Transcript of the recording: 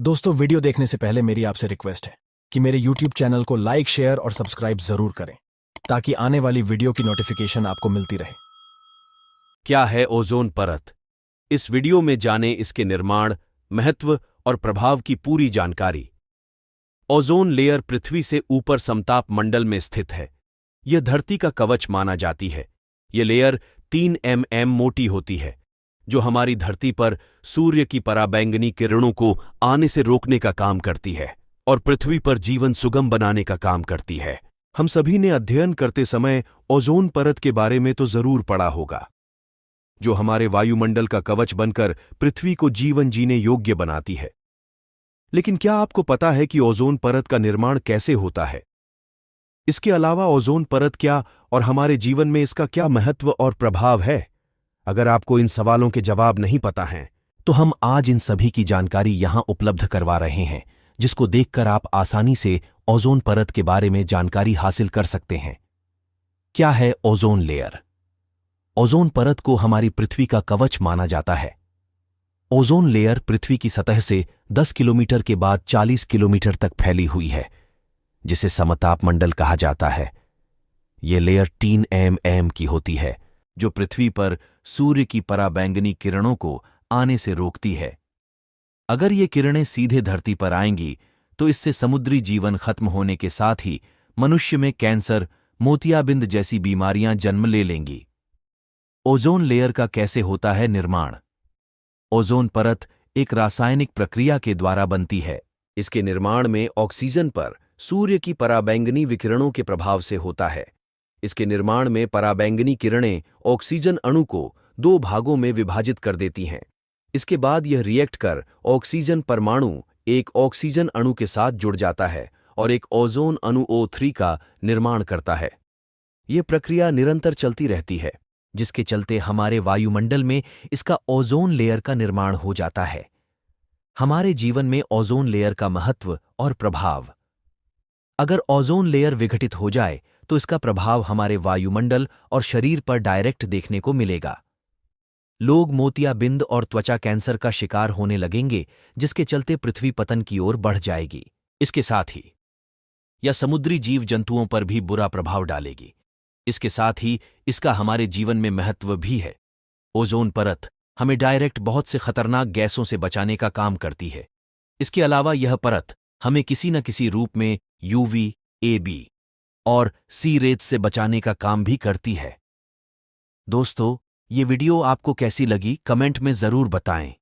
दोस्तों, वीडियो देखने से पहले मेरी आपसे रिक्वेस्ट है कि मेरे YouTube चैनल को लाइक, शेयर और सब्सक्राइब जरूर करें ताकि आने वाली वीडियो की नोटिफिकेशन आपको मिलती रहे। क्या है ओजोन परत? इस वीडियो में जानें इसके निर्माण, महत्व और प्रभाव की पूरी जानकारी। ओजोन लेयर पृथ्वी से ऊपर समताप मंडल में स्थित है। यह धरती का कवच माना जाती है। यह लेयर 3 mm मोटी होती है, जो हमारी धरती पर सूर्य की पराबैंगनी किरणों को आने से रोकने का काम करती है और पृथ्वी पर जीवन सुगम बनाने का काम करती है। हम सभी ने अध्ययन करते समय ओजोन परत के बारे में तो जरूर पढ़ा होगा, जो हमारे वायुमंडल का कवच बनकर पृथ्वी को जीवन जीने योग्य बनाती है। लेकिन क्या आपको पता है कि ओजोन परत का निर्माण कैसे होता है? इसके अलावा ओजोन परत क्या और हमारे जीवन में इसका क्या महत्व और प्रभाव है? अगर आपको इन सवालों के जवाब नहीं पता हैं, तो हम आज इन सभी की जानकारी यहां उपलब्ध करवा रहे हैं, जिसको देखकर आप आसानी से ओजोन परत के बारे में जानकारी हासिल कर सकते हैं। क्या है ओजोन लेयर? ओजोन परत को हमारी पृथ्वी का कवच माना जाता है। ओजोन लेयर पृथ्वी की सतह से 10 किलोमीटर के बाद 40 किलोमीटर तक फैली हुई है, जिसे समताप मंडल कहा जाता है। यह लेयर 3 mm की होती है, जो पृथ्वी पर सूर्य की पराबैंगनी किरणों को आने से रोकती है। अगर ये किरणें सीधे धरती पर आएंगी, तो इससे समुद्री जीवन खत्म होने के साथ ही मनुष्य में कैंसर, मोतियाबिंद जैसी बीमारियां जन्म ले लेंगी। ओजोन लेयर का कैसे होता है निर्माण? ओजोन परत एक रासायनिक प्रक्रिया के द्वारा बनती है। इसके निर्माण में ऑक्सीजन पर सूर्य की पराबैंगनी विकिरणों के प्रभाव से होता है। इसके निर्माण में पराबैंगनी किरणें ऑक्सीजन अणु को 2 भागों में विभाजित कर देती हैं। इसके बाद यह रिएक्ट कर ऑक्सीजन परमाणु एक ऑक्सीजन अणु के साथ जुड़ जाता है और एक ओजोन अणु O3 का निर्माण करता है। यह प्रक्रिया निरंतर चलती रहती है, जिसके चलते हमारे वायुमंडल में इसका ओजोन लेयर का निर्माण हो जाता है। हमारे जीवन में ओजोन लेयर का महत्व और प्रभाव। अगर ओजोन लेयर विघटित हो जाए, तो इसका प्रभाव हमारे वायुमंडल और शरीर पर डायरेक्ट देखने को मिलेगा। लोग मोतियाबिंद और त्वचा कैंसर का शिकार होने लगेंगे, जिसके चलते पृथ्वी पतन की ओर बढ़ जाएगी। इसके साथ ही यह समुद्री जीव जंतुओं पर भी बुरा प्रभाव डालेगी। इसके साथ ही इसका हमारे जीवन में महत्व भी है। ओजोन परत हमें डायरेक्ट बहुत से खतरनाक गैसों से बचाने का काम करती है। इसके अलावा यह परत हमें किसी न किसी रूप में UV, AB और C रेज से बचाने का काम भी करती है। दोस्तों, ये वीडियो आपको कैसी लगी कमेंट में जरूर बताएं।